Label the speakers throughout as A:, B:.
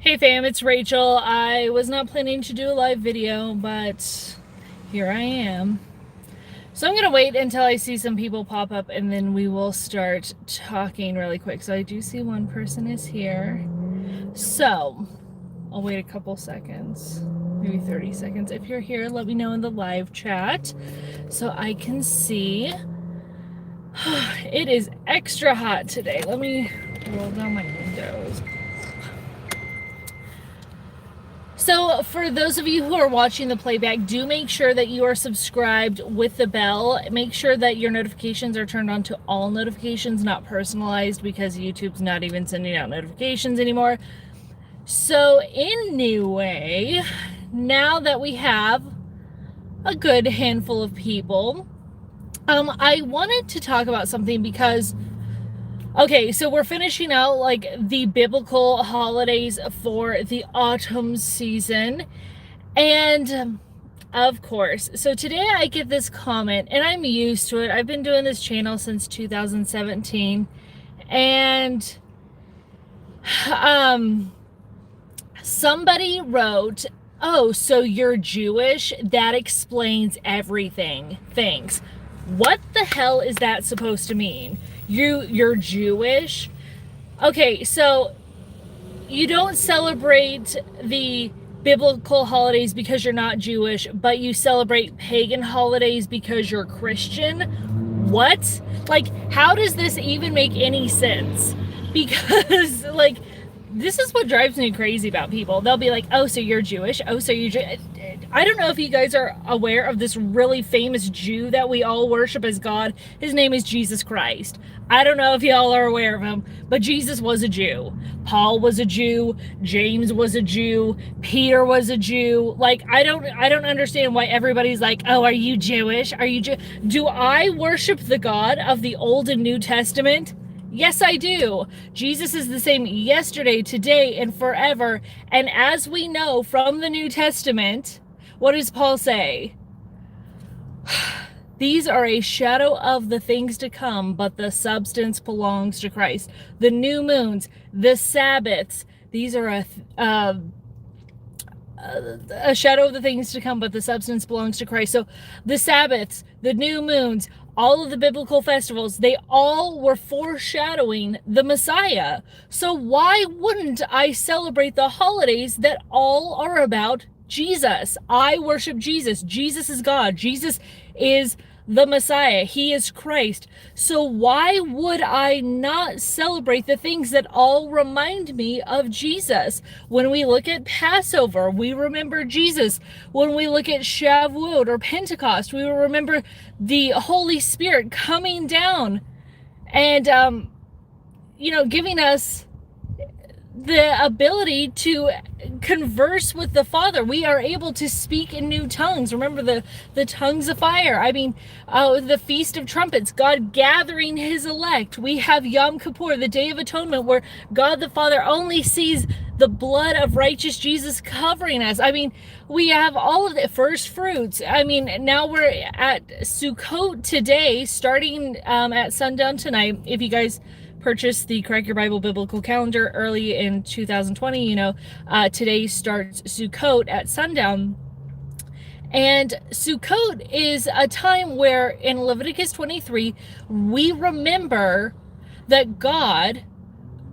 A: Hey fam, it's Rachel. I was not planning to do a live video, but here I am. So I'm going to wait until I see some people pop up and then we will start talking really quick. So I do see one person is here. So I'll wait a couple seconds, maybe 30 seconds. If you're here, let me know in the live chat so I can see. It is extra hot today. Let me roll down my windows. So for those of you who are watching the playback, do make sure that you are subscribed with the bell. Make sure that your notifications are turned on to all notifications, not personalized, because YouTube's not even sending out notifications anymore. So anyway, now that we have a good handful of people, I wanted to talk about something because okay, so we're finishing out like the biblical holidays for the autumn season. And of course, so today I get this comment and I'm used to it. I've been doing this channel since 2017. And somebody wrote, "Oh, so you're Jewish? That explains everything. Thanks." What the hell is that supposed to mean? You're Jewish? Okay, so you don't celebrate the biblical holidays because you're not Jewish, but you celebrate pagan holidays because you're Christian? What? Like, how does this even make any sense? Because, like, this is what drives me crazy about people. They'll be like, "Oh, so you're Jewish? Oh, so you're Jewish?" I don't know if you guys are aware of this really famous Jew that we all worship as God. His name is Jesus Christ. I don't know if y'all are aware of him, but Jesus was a Jew. Paul was a Jew. James was a Jew. Peter was a Jew. Like, I don't understand why everybody's like, "Oh, are you Jewish? Are you Jew?" Do I worship the God of the Old and New Testament? Yes, I do. Jesus is the same yesterday, today, and forever. And as we know from the New Testament, what does Paul say? These are a shadow of the things to come, but the substance belongs to Christ. The new moons, the Sabbaths, these are a shadow of the things to come, but the substance belongs to Christ. So the Sabbaths, the new moons, all of the biblical festivals, they all were foreshadowing the Messiah. So why wouldn't I celebrate the holidays that all are about Jesus? I worship Jesus. Jesus is God. Jesus is the Messiah. He is Christ. So why would I not celebrate the things that all remind me of Jesus? When we look at Passover, we remember Jesus. When we look at Shavuot or Pentecost, we will remember the Holy Spirit coming down and, giving us the ability to converse with the Father. We are able to speak in new tongues. Remember the tongues of fire. I mean, the Feast of Trumpets, God gathering his elect. We have Yom Kippur, the Day of Atonement, where God the Father only sees the blood of righteous Jesus covering us. I mean, we have all of the first fruits. I mean, now we're at Sukkot today, starting at sundown tonight. If you guys purchased the Crack Your Bible Biblical Calendar early in 2020, today starts Sukkot at sundown. And Sukkot is a time where in Leviticus 23, we remember that God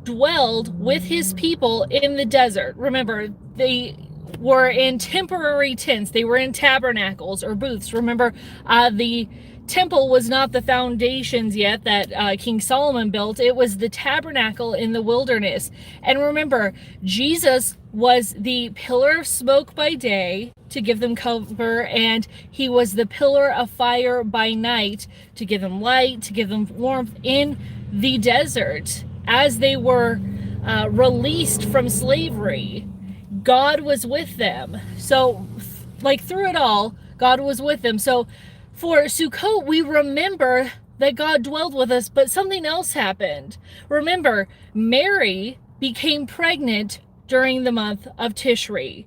A: dwelled with his people in the desert. Remember, they were in temporary tents. They were in tabernacles or booths. Remember, the temple was not the foundations yet that King Solomon built. It was the tabernacle in the wilderness. And remember, Jesus was the pillar of smoke by day to give them cover, and he was the pillar of fire by night to give them light, to give them warmth in the desert as they were released from slavery. God was with them. So, like, through it all, God was with them. So for Sukkot, we remember that God dwelled with us, but something else happened. Remember, Mary became pregnant during the month of Tishri.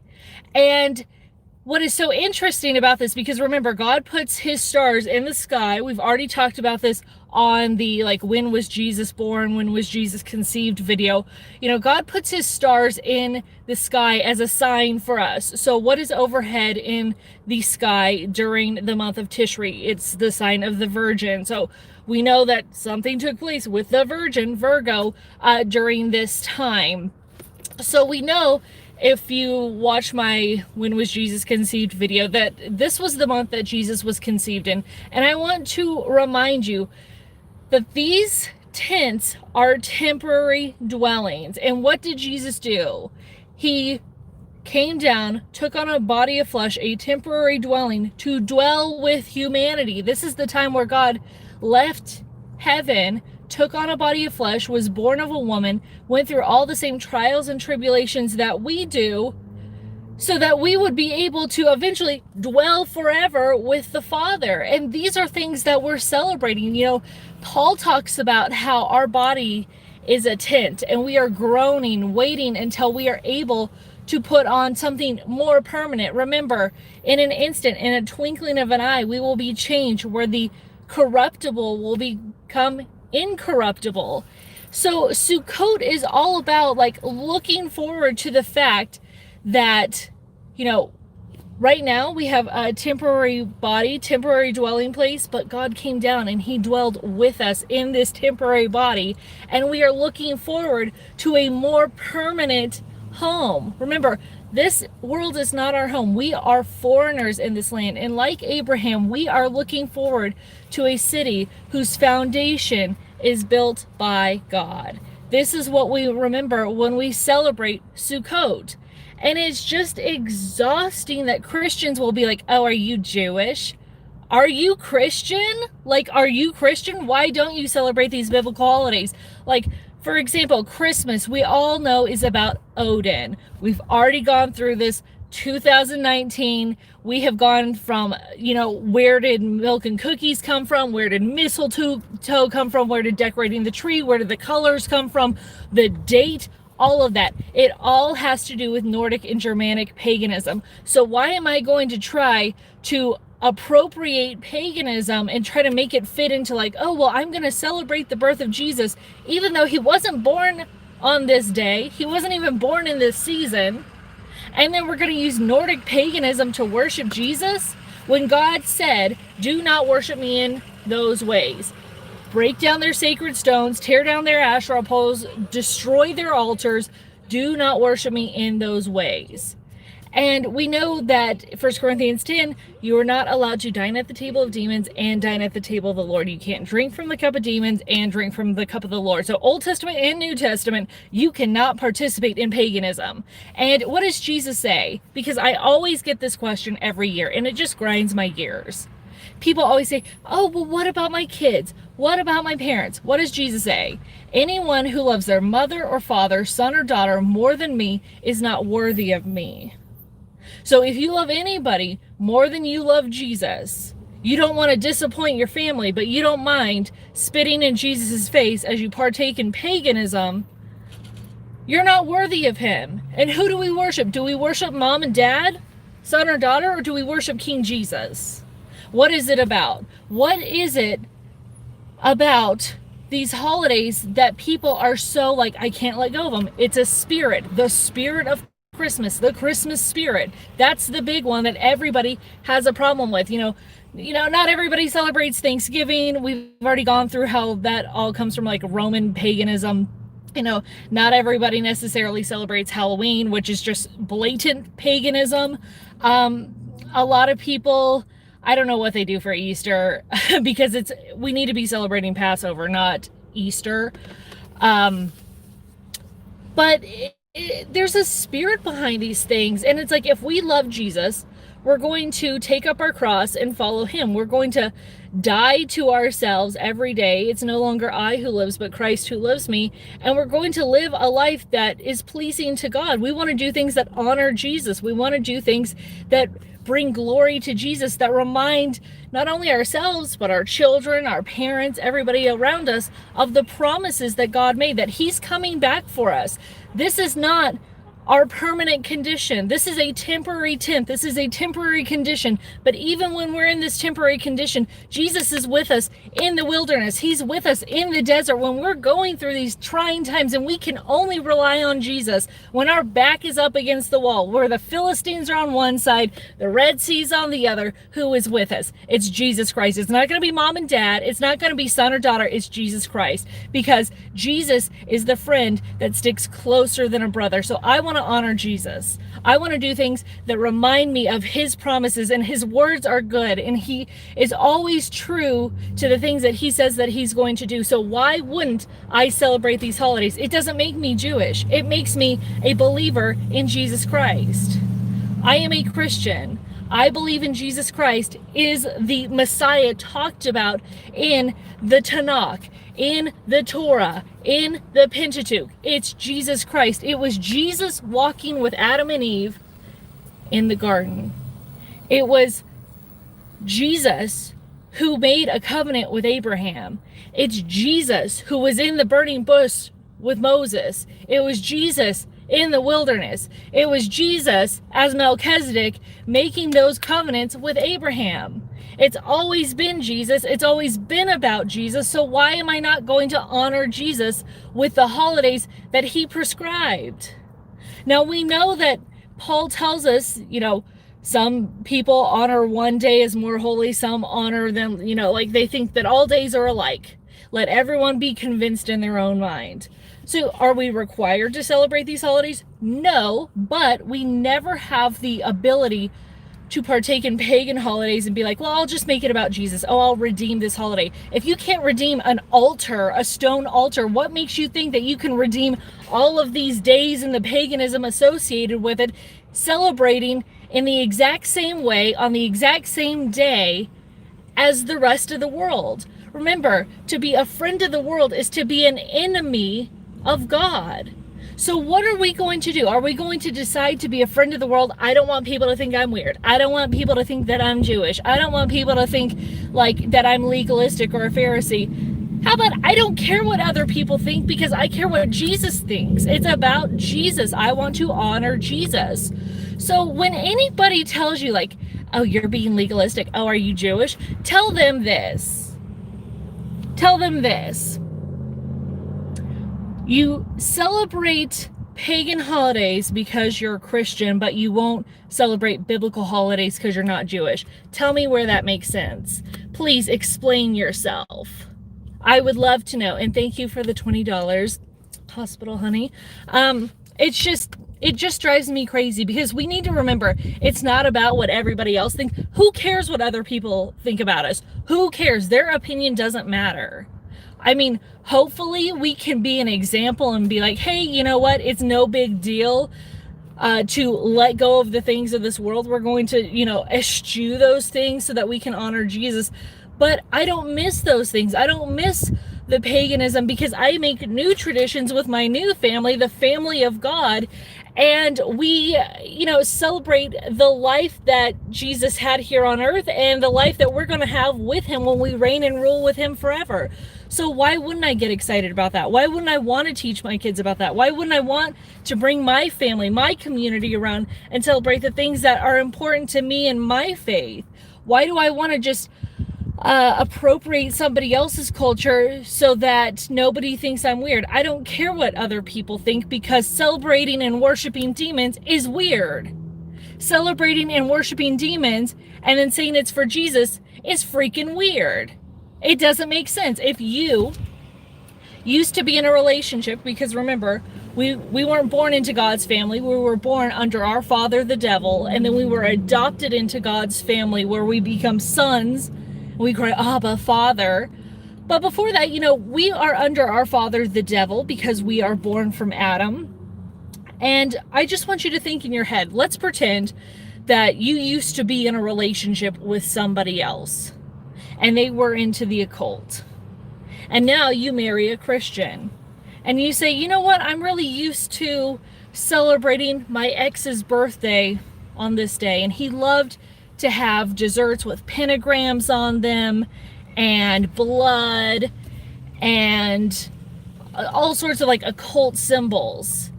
A: And what is so interesting about this, because remember, God puts his stars in the sky. We've already talked about this on the like when was Jesus born, when was Jesus conceived video, God puts his stars in the sky as a sign for us. So what is overhead in the sky during the month of Tishri? It's the sign of the Virgin. So we know that something took place with the Virgin, Virgo, during this time. So we know, if you watch my When Was Jesus Conceived video, that this was the month that Jesus was conceived in. And I want to remind you that these tents are temporary dwellings. And what did Jesus do? He came down, took on a body of flesh, a temporary dwelling, to dwell with humanity. This is the time where God left heaven, took on a body of flesh, was born of a woman, went through all the same trials and tribulations that we do, so that we would be able to eventually dwell forever with the Father. And these are things that we're celebrating. Paul talks about how our body is a tent, and we are groaning, waiting until we are able to put on something more permanent. Remember, in an instant, in a twinkling of an eye, we will be changed, where the corruptible will become incorruptible. So Sukkot is all about like looking forward to the fact that, right now we have a temporary body, temporary dwelling place, but God came down and he dwelled with us in this temporary body, and we are looking forward to a more permanent home. Remember, this world is not our home. We are foreigners in this land, and like Abraham, we are looking forward to a city whose foundation is built by God. This is what we remember when we celebrate Sukkot. And it's just exhausting that Christians will be like, oh, are you Jewish? Are you Christian? Like, are you Christian? Why don't you celebrate these biblical holidays? Like, for example, Christmas, we all know, is about Odin. We've already gone through this. 2019, we have gone from, where did milk and cookies come from? Where did mistletoe come from? Where did decorating the tree? Where did the colors come from? The date, all of that. It all has to do with Nordic and Germanic paganism. So why am I going to try to appropriate paganism and try to make it fit into like, oh, well, I'm going to celebrate the birth of Jesus, even though he wasn't born on this day. He wasn't even born in this season. And then we're going to use Nordic paganism to worship Jesus, when God said, do not worship me in those ways. Break down their sacred stones, tear down their Asherah poles, destroy their altars. Do not worship me in those ways. And we know that 1 Corinthians 10, you are not allowed to dine at the table of demons and dine at the table of the Lord. You can't drink from the cup of demons and drink from the cup of the Lord. So Old Testament and New Testament, you cannot participate in paganism. And what does Jesus say? Because I always get this question every year, and it just grinds my gears. People always say, oh, well, what about my kids? What about my parents? What does Jesus say? Anyone who loves their mother or father, son or daughter more than me is not worthy of me. So if you love anybody more than you love Jesus, you don't want to disappoint your family, but you don't mind spitting in Jesus' face as you partake in paganism, you're not worthy of him. And who do we worship? Do we worship mom and dad, son or daughter, or do we worship King Jesus? What is it about? What is it about these holidays that people are so like, I can't let go of them? It's a spirit, the spirit of Christmas, the Christmas spirit. That's the big one that everybody has a problem with. Not everybody celebrates Thanksgiving. We've already gone through how that all comes from like Roman paganism. Not everybody necessarily celebrates Halloween, which is just blatant paganism. A lot of people, I don't know what they do for Easter because we need to be celebrating Passover, not Easter. But there's a spirit behind these things. And it's like, if we love Jesus, we're going to take up our cross and follow him. We're going to die to ourselves every day. It's no longer I who lives, but Christ who lives me. And we're going to live a life that is pleasing to God. We want to do things that honor Jesus. We want to do things that bring glory to Jesus, that remind not only ourselves, but our children, our parents, everybody around us of the promises that God made, that he's coming back for us. This is not our permanent condition. This is a temporary tent. This is a temporary condition. But even when we're in this temporary condition, Jesus is with us in the wilderness. He's with us in the desert when we're going through these trying times, and we can only rely on Jesus when our back is up against the wall, where the Philistines are on one side, the Red Sea's on the other. Who is with us? It's Jesus Christ. It's not going to be mom and dad. It's not going to be son or daughter. It's Jesus Christ, because Jesus is the friend that sticks closer than a brother. So I want to honor Jesus. I want to do things that remind me of his promises, and his words are good, and he is always true to the things that he says that he's going to do. So why wouldn't I celebrate these holidays? It doesn't make me Jewish. It makes me a believer in Jesus Christ. I am a Christian. I believe in Jesus Christ is the Messiah talked about in the Tanakh, in the Torah, in the Pentateuch. It's Jesus Christ. It was Jesus walking with Adam and Eve in the garden. It was Jesus who made a covenant with Abraham. It's Jesus who was in the burning bush with Moses. It was Jesus in the wilderness. It was Jesus as Melchizedek making those covenants with Abraham. It's always been Jesus. It's always been about Jesus. So why am I not going to honor Jesus with the holidays that he prescribed? Now we know that Paul tells us, some people honor one day as more holy, some honor them, like they think that all days are alike. Let everyone be convinced in their own mind. So are we required to celebrate these holidays? No, but we never have the ability to partake in pagan holidays and be like, well, I'll just make it about Jesus. Oh, I'll redeem this holiday. If you can't redeem an altar, a stone altar, what makes you think that you can redeem all of these days and the paganism associated with it, celebrating in the exact same way on the exact same day as the rest of the world? Remember, to be a friend of the world is to be an enemy of God. So what are we going to do? Are we going to decide to be a friend of the world? I don't want people to think I'm weird. I don't want people to think that I'm Jewish. I don't want people to think like that I'm legalistic or a Pharisee. How about I don't care what other people think, because I care what Jesus thinks. It's about Jesus. I want to honor Jesus. So when anybody tells you like, oh, you're being legalistic. Oh, are you Jewish? Tell them this. Tell them this. You celebrate pagan holidays because you're a Christian, but you won't celebrate biblical holidays because you're not Jewish. Tell me where that makes sense. Please explain yourself. I would love to know. And thank you for the $20, hospital honey. It just drives me crazy, because we need to remember it's not about what everybody else thinks. Who cares what other people think about us? Who cares? Their opinion doesn't matter. I mean, hopefully we can be an example and be like, hey, you know what? It's no big deal to let go of the things of this world. We're going to, eschew those things so that we can honor Jesus. But I don't miss those things. I don't miss the paganism, because I make new traditions with my new family, the family of God. And we, celebrate the life that Jesus had here on earth and the life that we're going to have with him when we reign and rule with him forever. So why wouldn't I get excited about that? Why wouldn't I want to teach my kids about that? Why wouldn't I want to bring my family, my community around and celebrate the things that are important to me and my faith? Why do I want to just appropriate somebody else's culture so that nobody thinks I'm weird? I don't care what other people think, because celebrating and worshiping demons is weird. Celebrating and worshiping demons and then saying it's for Jesus is freaking weird. It doesn't make sense. If you used to be in a relationship, because remember, we weren't born into God's family. We were born under our father, the devil, and then we were adopted into God's family, where we become sons. We cry, Abba, Father. But before that, we are under our father, the devil, because we are born from Adam. And I just want you to think in your head, let's pretend that you used to be in a relationship with somebody else, and they were into the occult. And now you marry a Christian. And you say, you know what? I'm really used to celebrating my ex's birthday on this day. And he loved to have desserts with pentagrams on them and blood and all sorts of like occult symbols.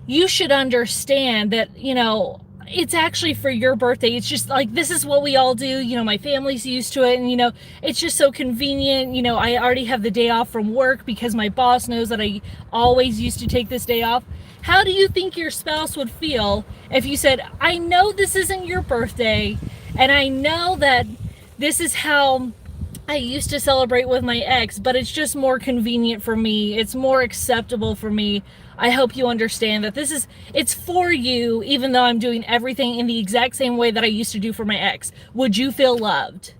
A: you should understand that, it's actually for your birthday. It's just like, this is what we all do. My family's used to it. And, it's just so convenient. I already have the day off from work because my boss knows that I always used to take this day off. How do you think your spouse would feel if you said, I know this isn't your birthday, and I know that this is how I used to celebrate with my ex, but it's just more convenient for me. It's more acceptable for me. I hope you understand that it's for you, even though I'm doing everything in the exact same way that I used to do for my ex. Would you feel loved?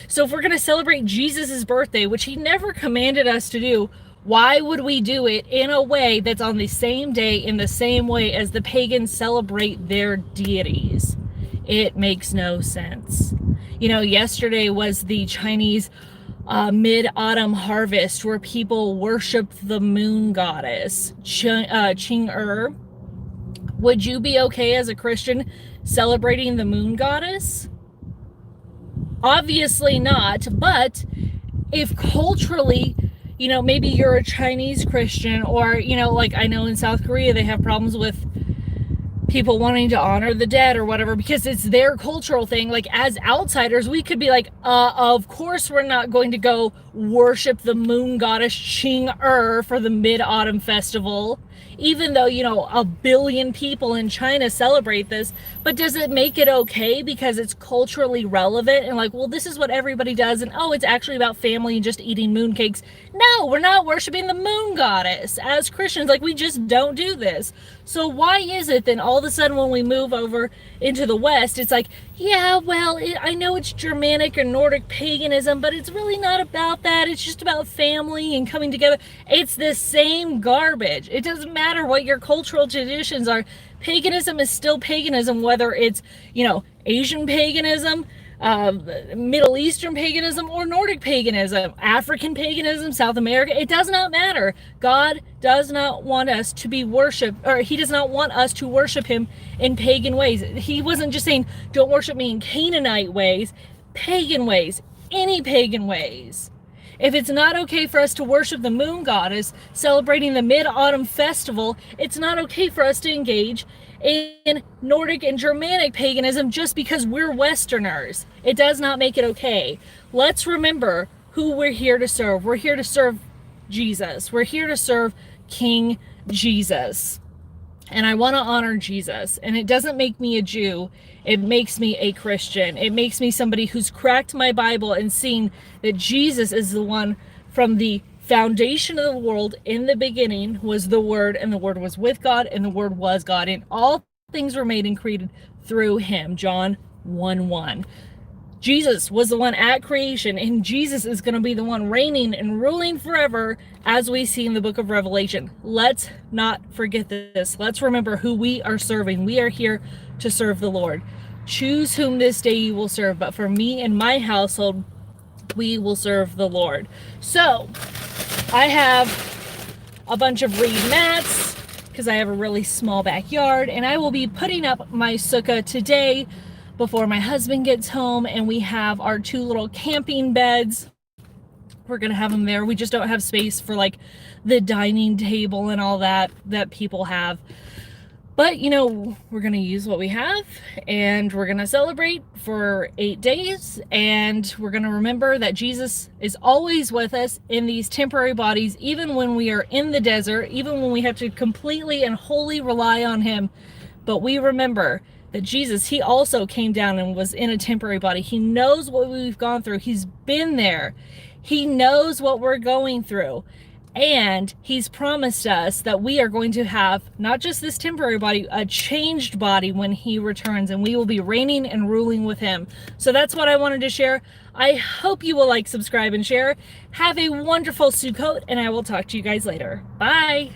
A: So if we're going to celebrate Jesus's birthday, which he never commanded us to do, why would we do it in a way that's on the same day, in the same way as the pagans celebrate their deities? It makes no sense. Yesterday was the Chinese mid-autumn harvest where people worshiped the moon goddess, Qing. Would you be okay as a Christian celebrating the moon goddess? Obviously not, but if culturally, maybe you're a Chinese Christian, or, like I know in South Korea they have problems with people wanting to honor the dead or whatever because it's their cultural thing. Like, as outsiders, we could be like, of course we're not going to go worship the moon goddess Qing for the Mid-Autumn Festival, even though, a billion people in China celebrate this. But does it make it okay because it's culturally relevant and like, well, this is what everybody does, and it's actually about family and just eating mooncakes? No, we're not worshiping the moon goddess as Christians. Like, we just don't do this. So why is it then all of a sudden when we move over into the West, it's like, yeah, well, I know it's Germanic or Nordic paganism, but it's really not about that. It's just about family and coming together. It's the same garbage. It doesn't matter what your cultural traditions are. Paganism is still paganism, whether it's, Asian paganism, Middle Eastern paganism, or Nordic paganism, African paganism, South America. It does not matter. God does not want us to be worshipped, or he does not want us to worship him in pagan ways. He wasn't just saying, don't worship me in Canaanite ways, pagan ways, any pagan ways. If it's not okay for us to worship the moon goddess celebrating the Mid-Autumn Festival, it's not okay for us to engage in Nordic and Germanic paganism just because we're Westerners. It does not make it okay. Let's remember who we're here to serve. We're here to serve Jesus. We're here to serve King Jesus. And I want to honor Jesus. And it doesn't make me a Jew. It makes me a Christian. It makes me somebody who's cracked my Bible and seen that Jesus is the one from the foundation of the world. In the beginning was the Word, and the Word was with God, and the Word was God, and all things were made and created through him. John 1:1. Jesus was the one at creation, and Jesus is going to be the one reigning and ruling forever, as we see in the book of Revelation. Let's not forget this. Let's remember who we are serving. We are here to serve the Lord. Choose whom this day you will serve, but for me and my household, we will serve the Lord. So I have a bunch of reed mats because I have a really small backyard, and I will be putting up my sukkah today before my husband gets home, and we have our 2 little camping beds. We're gonna have them there. We just don't have space for like the dining table and all that people have. But we're gonna use what we have, and we're gonna celebrate for 8 days, and we're gonna remember that Jesus is always with us in these temporary bodies, even when we are in the desert, even when we have to completely and wholly rely on him. But we remember that Jesus, he also came down and was in a temporary body. He knows what we've gone through. He's been there. He knows what we're going through. And he's promised us that we are going to have not just this temporary body, a changed body when he returns, and we will be reigning and ruling with him. So that's what I wanted to share. I hope you will like, subscribe, and share. Have a wonderful Sukkot, and I will talk to you guys later. Bye.